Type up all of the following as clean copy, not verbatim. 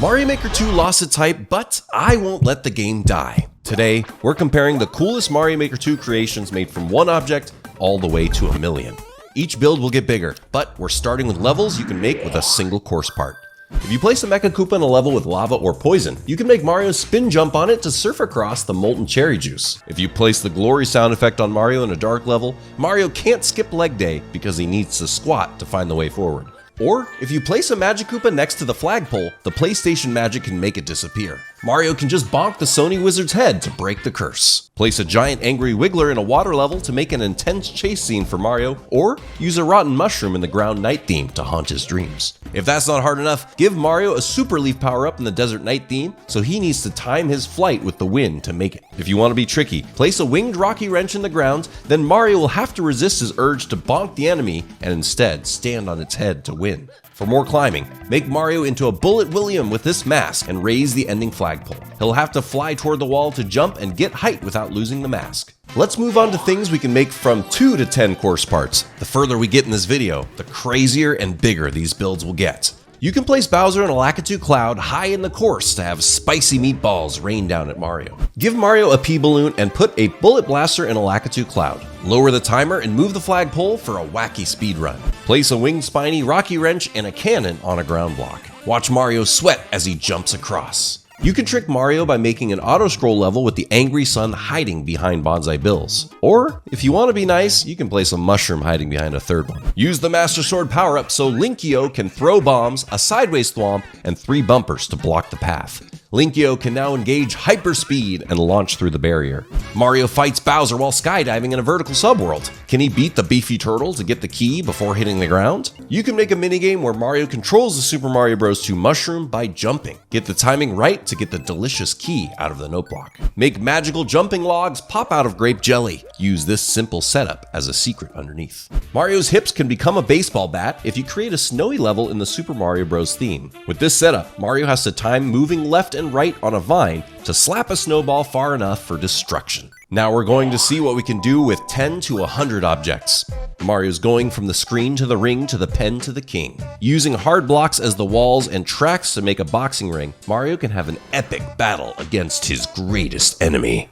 Mario Maker 2 lost its hype, but I won't let the game die. Today, we're comparing the coolest Mario Maker 2 creations made from one object all the way to a million. Each build will get bigger, but we're starting with levels you can make with a single course part. If you place a Mecha Koopa in a level with lava or poison, you can make Mario spin jump on it to surf across the molten cherry juice. If you place the glory sound effect on Mario in a dark level, Mario can't skip leg day because he needs to squat to find the way forward. Or, if you place a Magic Koopa next to the flagpole, the PlayStation magic can make it disappear. Mario can just bonk the Sony Wizard's head to break the curse. Place a giant angry wiggler in a water level to make an intense chase scene for Mario, or use a rotten mushroom in the ground night theme to haunt his dreams. If that's not hard enough, give Mario a super leaf power-up in the desert night theme, so he needs to time his flight with the wind to make it. If you want to be tricky, place a winged rocky wrench in the ground, then Mario will have to resist his urge to bonk the enemy and instead stand on its head to win. For more climbing, make Mario into a Bullet William with this mask and raise the ending flagpole. He'll have to fly toward the wall to jump and get height without losing the mask. Let's move on to things we can make from 2 to 10 course parts. The further we get in this video, the crazier and bigger these builds will get. You can place Bowser in a Lakitu cloud high in the course to have spicy meatballs rain down at Mario. Give Mario a pea balloon and put a bullet blaster in a Lakitu cloud. Lower the timer and move the flagpole for a wacky speed run. Place a winged spiny rocky wrench and a cannon on a ground block. Watch Mario sweat as he jumps across. You can trick Mario by making an auto-scroll level with the angry sun hiding behind Bonsai Bills. Or, if you want to be nice, you can place a mushroom hiding behind a third one. Use the Master Sword power-up so Linkio can throw bombs, a sideways thwomp, and 3 bumpers to block the path. Linkio can now engage hyperspeed and launch through the barrier. Mario fights Bowser while skydiving in a vertical subworld. Can he beat the beefy turtle to get the key before hitting the ground? You can make a minigame where Mario controls the Super Mario Bros. 2 mushroom by jumping. Get the timing right to get the delicious key out of the note block. Make magical jumping logs pop out of grape jelly. Use this simple setup as a secret underneath. Mario's hips can become a baseball bat if you create a snowy level in the Super Mario Bros. Theme. With this setup, Mario has to time moving left and right on a vine to slap a snowball far enough for destruction. Now we're going to see what we can do with 10 to 100 objects. Mario's going from the screen to the ring to the pen to the king. Using hard blocks as the walls and tracks to make a boxing ring, Mario can have an epic battle against his greatest enemy.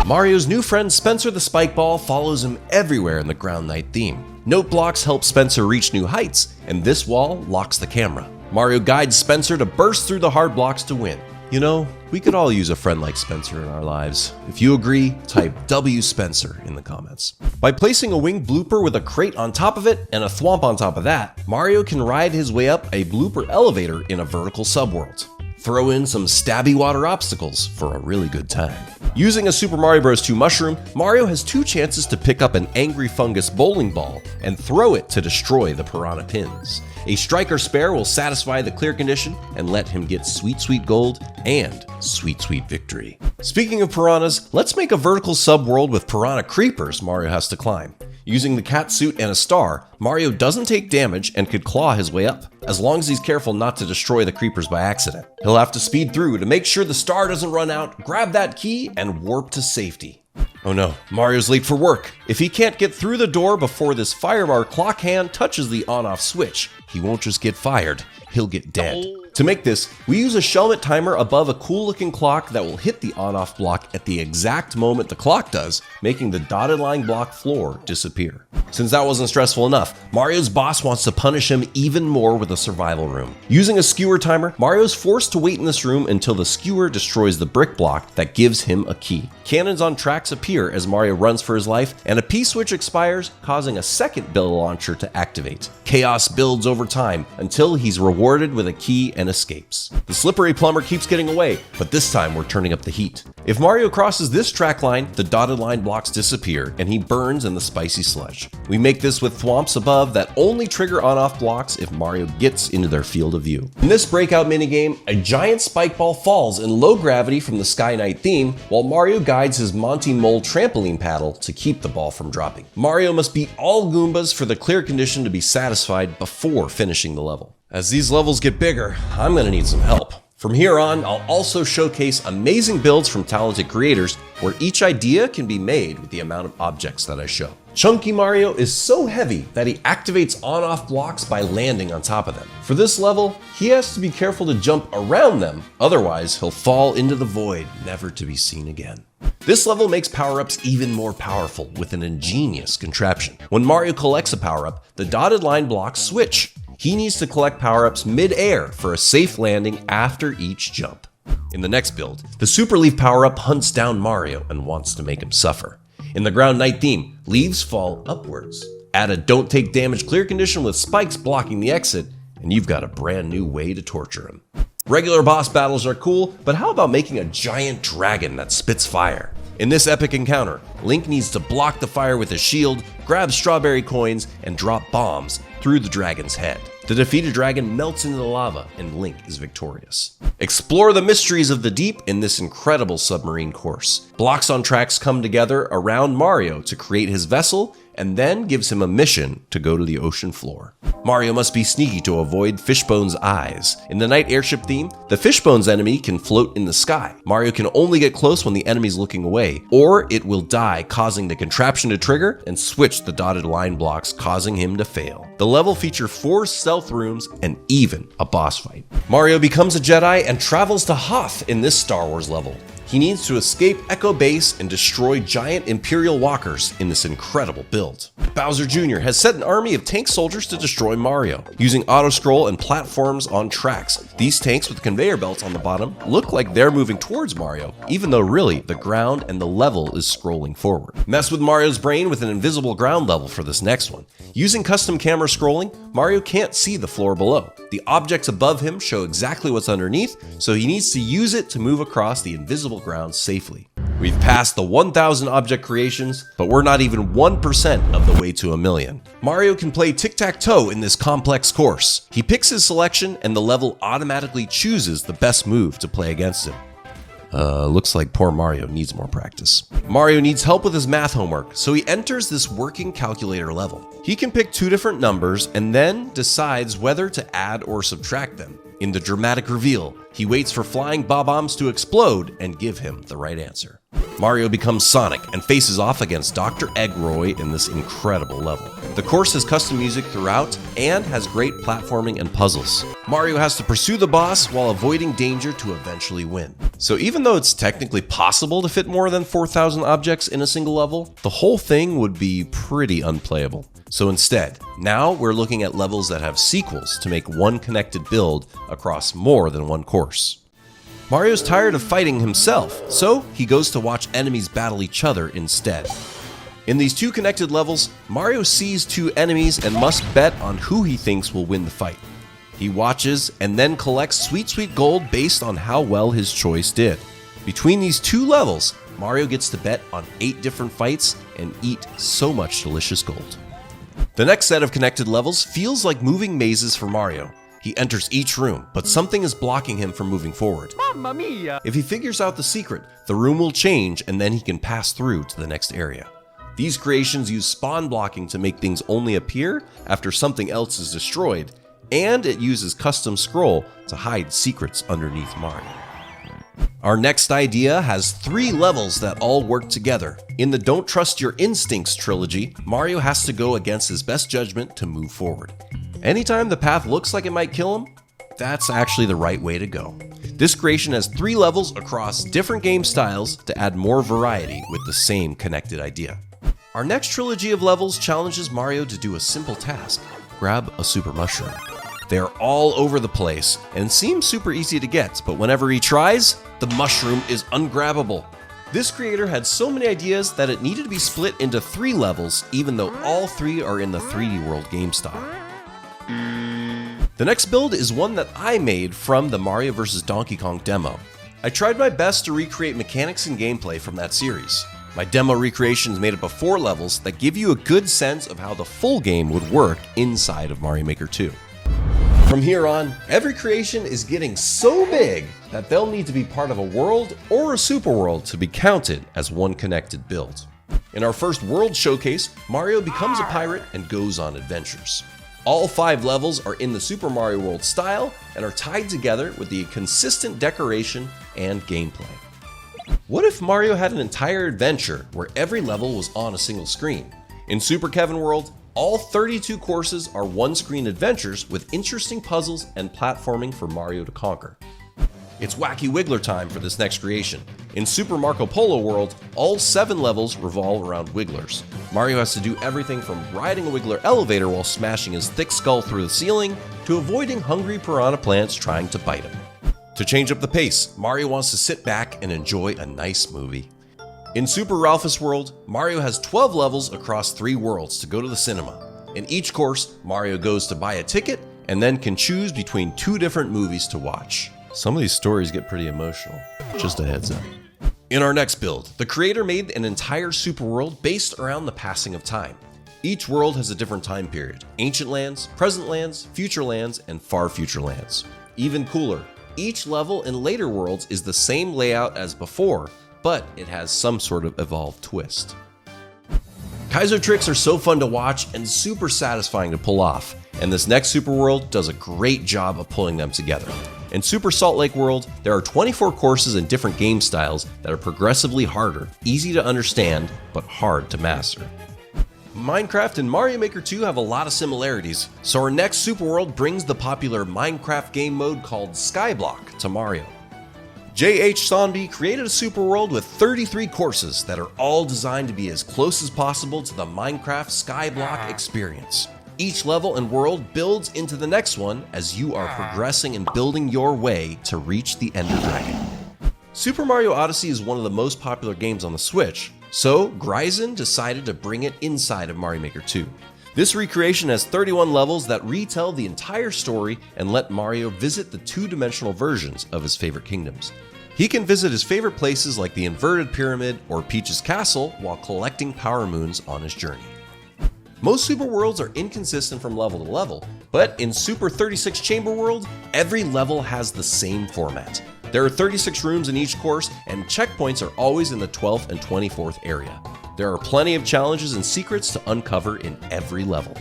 Mario's new friend Spencer the Spikeball follows him everywhere in the Ground Knight theme. Note blocks help Spencer reach new heights, and this wall locks the camera. Mario guides Spencer to burst through the hard blocks to win. You know, we could all use a friend like Spencer in our lives. If you agree, type W Spencer in the comments. By placing a winged blooper with a crate on top of it and a thwomp on top of that, Mario can ride his way up a blooper elevator in a vertical subworld. Throw in some stabby water obstacles for a really good time. Using a Super Mario Bros. 2 mushroom, Mario has 2 chances to pick up an angry fungus bowling ball and throw it to destroy the piranha pins. A striker spare will satisfy the clear condition and let him get sweet sweet gold and sweet sweet victory. Speaking of piranhas, let's make a vertical subworld with piranha creepers Mario has to climb. Using the cat suit and a star, Mario doesn't take damage and could claw his way up, as long as he's careful not to destroy the creepers by accident. He'll have to speed through to make sure the star doesn't run out, grab that key, and warp to safety. Oh no, Mario's late for work. If he can't get through the door before this Firebar clock hand touches the on-off switch, he won't just get fired, he'll get dead. To make this, we use a Shelmet timer above a cool-looking clock that will hit the on-off block at the exact moment the clock does, making the dotted line block floor disappear. Since that wasn't stressful enough, Mario's boss wants to punish him even more with a survival room. Using a skewer timer, Mario's forced to wait in this room until the skewer destroys the brick block that gives him a key. Cannons on tracks appear as Mario runs for his life, and a P-switch expires, causing a second bill launcher to activate. Chaos builds over time until he's rewarded with a key and escapes. The slippery plumber keeps getting away, but this time we're turning up the heat. If Mario crosses this track line, the dotted line blocks disappear and he burns in the spicy sludge. We make this with thwomps above that only trigger on-off blocks if Mario gets into their field of view. In this Breakout minigame, a giant Spikeball falls in low gravity from the Sky Knight theme, while Mario guides his Monty Mole trampoline paddle to keep the ball from dropping. Mario must beat all Goombas for the clear condition to be satisfied before finishing the level. As these levels get bigger, I'm gonna need some help. From here on, I'll also showcase amazing builds from talented creators where each idea can be made with the amount of objects that I show. Chunky Mario is so heavy that he activates on-off blocks by landing on top of them. For this level, he has to be careful to jump around them, otherwise he'll fall into the void, never to be seen again. This level makes power-ups even more powerful with an ingenious contraption. When Mario collects a power-up, the dotted line blocks switch. He needs to collect power-ups mid-air for a safe landing after each jump. In the next build, the Super Leaf power-up hunts down Mario and wants to make him suffer. In the Ground Knight theme, leaves fall upwards. Add a don't take damage clear condition with spikes blocking the exit, and you've got a brand new way to torture him. Regular boss battles are cool, but how about making a giant dragon that spits fire? In this epic encounter, Link needs to block the fire with his shield, grab strawberry coins, and drop bombs through the dragon's head. The defeated dragon melts into the lava, and Link is victorious. Explore the mysteries of the deep in this incredible submarine course. Blocks on tracks come together around Mario to create his vessel, and then gives him a mission to go to the ocean floor. Mario must be sneaky to avoid Fishbones' eyes. In the night airship theme, the Fishbones enemy can float in the sky. Mario can only get close when the enemy's looking away, or it will die, causing the contraption to trigger and switch the dotted line blocks, causing him to fail. The level features 4 stealth rooms and even a boss fight. Mario becomes a Jedi and travels to Hoth in this Star Wars level. He needs to escape Echo Base and destroy giant Imperial walkers in this incredible build. Bowser Jr. has set an army of tank soldiers to destroy Mario. Using auto-scroll and platforms on tracks, these tanks with conveyor belts on the bottom look like they're moving towards Mario, even though really the ground and the level is scrolling forward. Mess with Mario's brain with an invisible ground level for this next one. Using custom camera scrolling, Mario can't see the floor below. The objects above him show exactly what's underneath, so he needs to use it to move across the invisible ground safely. We've passed the 1,000 object creations, but we're not even 1% of the way to 1,000,000. Mario can play tic-tac-toe in this complex course. He picks his selection and the level automatically chooses the best move to play against him. Looks like poor Mario needs more practice. Mario needs help with his math homework, so he enters this working calculator level. He can pick 2 different numbers and then decides whether to add or subtract them. In the dramatic reveal, he waits for flying bob-ombs to explode and give him the right answer. Mario becomes Sonic and faces off against Dr. Eggroy in this incredible level. The course has custom music throughout and has great platforming and puzzles. Mario has to pursue the boss while avoiding danger to eventually win. So even though it's technically possible to fit more than 4,000 objects in a single level, the whole thing would be pretty unplayable. So instead, now we're looking at levels that have sequels to make one connected build across more than one course. Mario's tired of fighting himself, so he goes to watch enemies battle each other instead. In these 2 connected levels, Mario sees 2 enemies and must bet on who he thinks will win the fight. He watches and then collects sweet gold based on how well his choice did. Between these 2 levels, Mario gets to bet on 8 different fights and eat so much delicious gold. The next set of connected levels feels like moving mazes for Mario. He enters each room, but something is blocking him from moving forward. Mamma mia! If he figures out the secret, the room will change and then he can pass through to the next area. These creations use spawn blocking to make things only appear after something else is destroyed, and it uses custom scroll to hide secrets underneath Mario. Our next idea has 3 levels that all work together. In the Don't Trust Your Instincts trilogy, Mario has to go against his best judgment to move forward. Anytime the path looks like it might kill him, that's actually the right way to go. This creation has 3 levels across different game styles to add more variety with the same connected idea. Our next trilogy of levels challenges Mario to do a simple task: grab a super mushroom. They're all over the place and seem super easy to get, but whenever he tries, the mushroom is ungrabbable. This creator had so many ideas that it needed to be split into 3 levels, even though all 3 are in the 3D World game style. The next build is one that I made from the Mario vs. Donkey Kong demo. I tried my best to recreate mechanics and gameplay from that series. My demo recreation is made up of 4 levels that give you a good sense of how the full game would work inside of Mario Maker 2. From here on, every creation is getting so big that they'll need to be part of a world or a super world to be counted as one connected build. In our first world showcase, Mario becomes a pirate and goes on adventures. All 5 levels are in the Super Mario World style and are tied together with the consistent decoration and gameplay. What if Mario had an entire adventure where every level was on a single screen? In Super Kevin World, all 32 courses are one-screen adventures with interesting puzzles and platforming for Mario to conquer. It's Wacky Wiggler time for this next creation. In Super Marco Polo World, all 7 levels revolve around Wigglers. Mario has to do everything from riding a Wiggler elevator while smashing his thick skull through the ceiling, to avoiding hungry piranha plants trying to bite him. To change up the pace, Mario wants to sit back and enjoy a nice movie. In Super Ralphus World, Mario has 12 levels across 3 worlds to go to the cinema. In each course, Mario goes to buy a ticket and then can choose between 2 different movies to watch. Some of these stories get pretty emotional, just a heads up. In our next build, the creator made an entire super world based around the passing of time. Each world has a different time period: ancient lands, present lands, future lands, and far future lands. Even cooler, each level in later worlds is the same layout as before, but it has some sort of evolved twist. Kaizo tricks are so fun to watch and super satisfying to pull off, and this next super world does a great job of pulling them together. In Super Salt Lake World, there are 24 courses and different game styles that are progressively harder, easy to understand, but hard to master. Minecraft and Mario Maker 2 have a lot of similarities, so our next super world brings the popular Minecraft game mode called Skyblock to Mario. J.H. Sonby created a super world with 33 courses that are all designed to be as close as possible to the Minecraft Skyblock experience. Each level and world builds into the next one as you are progressing and building your way to reach the Ender Dragon. Super Mario Odyssey is one of the most popular games on the Switch, so Gryzon decided to bring it inside of Mario Maker 2. This recreation has 31 levels that retell the entire story and let Mario visit the 2-dimensional versions of his favorite kingdoms. He can visit his favorite places like the Inverted Pyramid or Peach's Castle while collecting Power Moons on his journey. Most super worlds are inconsistent from level to level, but in Super 36 Chamber World, every level has the same format. There are 36 rooms in each course, and checkpoints are always in the 12th and 24th area. There are plenty of challenges and secrets to uncover in every level.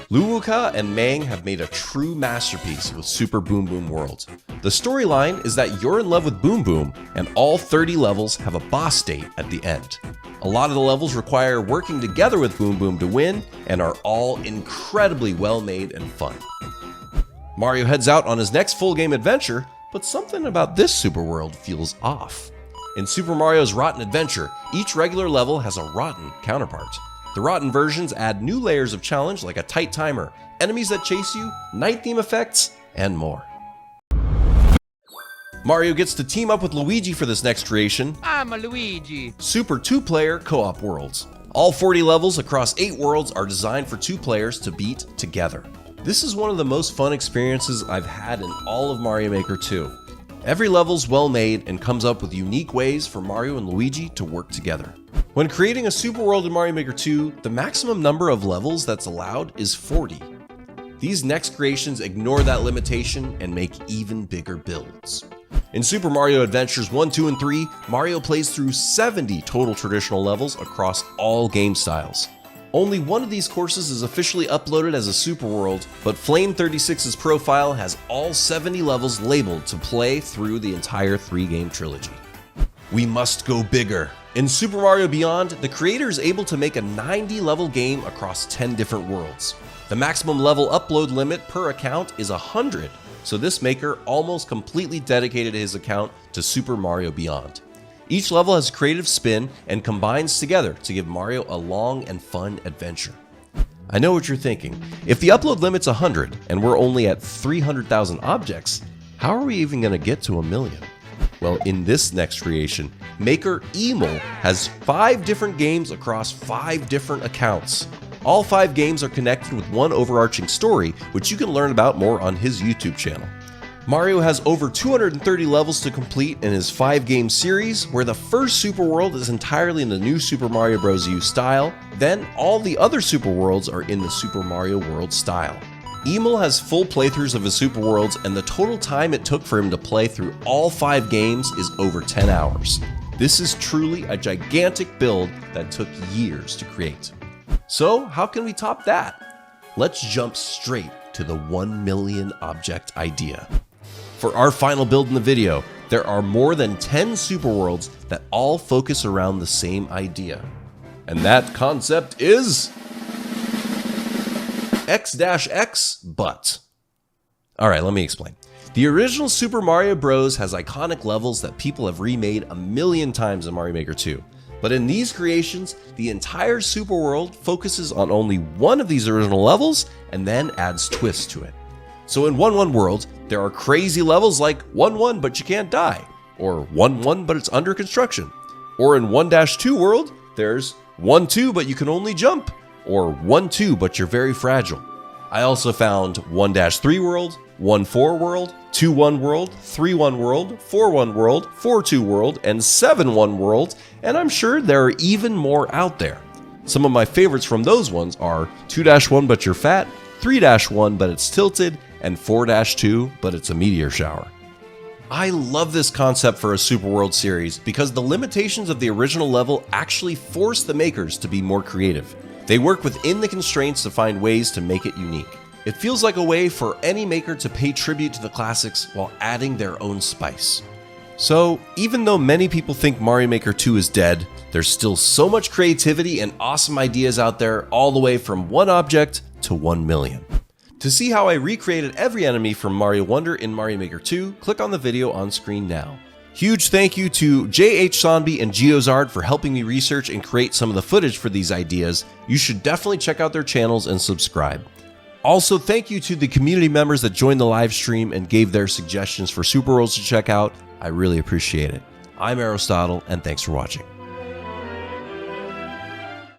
Luwuka and Mang have made a true masterpiece with Super Boom Boom World. The storyline is that you're in love with Boom Boom, and all 30 levels have a boss state at the end. A lot of the levels require working together with Boom Boom to win, and are all incredibly well made and fun. Mario heads out on his next full game adventure, but something about this super world feels off. In Super Mario's Rotten Adventure, each regular level has a rotten counterpart. The rotten versions add new layers of challenge like a tight timer, enemies that chase you, night theme effects, and more. Mario gets to team up with Luigi for this next creation. I'm a Luigi. Super 2-player co-op worlds. All 40 levels across 8 worlds are designed for 2 players to beat together. This is one of the most fun experiences I've had in all of Mario Maker 2. Every level's well made and comes up with unique ways for Mario and Luigi to work together. When creating a super world in Mario Maker 2, the maximum number of levels that's allowed is 40. These next creations ignore that limitation and make even bigger builds. In Super Mario Adventures 1, 2, and 3, Mario plays through 70 total traditional levels across all game styles. Only one of these courses is officially uploaded as a super world, but Flame36's profile has all 70 levels labeled to play through the entire 3-game trilogy. We must go bigger. In Super Mario Beyond, the creator is able to make a 90-level game across 10 different worlds. The maximum level upload limit per account is 100, so this maker almost completely dedicated his account to Super Mario Beyond. Each level has a creative spin and combines together to give Mario a long and fun adventure. I know what you're thinking. If the upload limit's 100 and we're only at 300,000 objects, how are we even going to get to 1 million? Well, in this next creation, maker Emil has 5 different games across 5 different accounts. All 5 games are connected with one overarching story, which you can learn about more on his YouTube channel. Mario has over 230 levels to complete in his 5-game series, where the first super world is entirely in the new Super Mario Bros. U style, then all the other super worlds are in the Super Mario World style. Emil has full playthroughs of his super worlds, and the total time it took for him to play through all 5 games is over 10 hours. This is truly a gigantic build that took years to create. So how can we top that? Let's jump straight to the 1 million object idea. For our final build in the video, there are more than 10 super worlds that all focus around the same idea. And that concept is X-X, but. Alright, let me explain. The original Super Mario Bros. Has iconic levels that people have remade a million times in Mario Maker 2. But in these creations, the entire Super World focuses on only one of these original levels and then adds twists to it. So in 1-1 World, there are crazy levels like 1-1 but you can't die, or 1-1 but it's under construction. Or in 1-2 World, there's 1-2 but you can only jump, or 1-2 but you're very fragile. I also found 1-3 World, 1-4 World, 2-1 World, 3-1 World, 4-1 World, 4-2 World, and 7-1 World, and I'm sure there are even more out there. Some of my favorites from those ones are 2-1 but you're fat, 3-1 but it's tilted, and 4-2 but it's a meteor shower. I love this concept for a Super World series because the limitations of the original level actually force the makers to be more creative. They work within the constraints to find ways to make it unique. It feels like a way for any maker to pay tribute to the classics while adding their own spice. So, even though many people think Mario Maker 2 is dead, there's still so much creativity and awesome ideas out there, all the way from 1 object to 1 million. To see how I recreated every enemy from Mario Wonder in Mario Maker 2, click on the video on screen now. Huge thank you to J.H. Sonby and Geozard for helping me research and create some of the footage for these ideas. You should definitely check out their channels and subscribe. Also, thank you to the community members that joined the live stream and gave their suggestions for Super Worlds to check out. I really appreciate it. I'm Arrowstotle, and thanks for watching.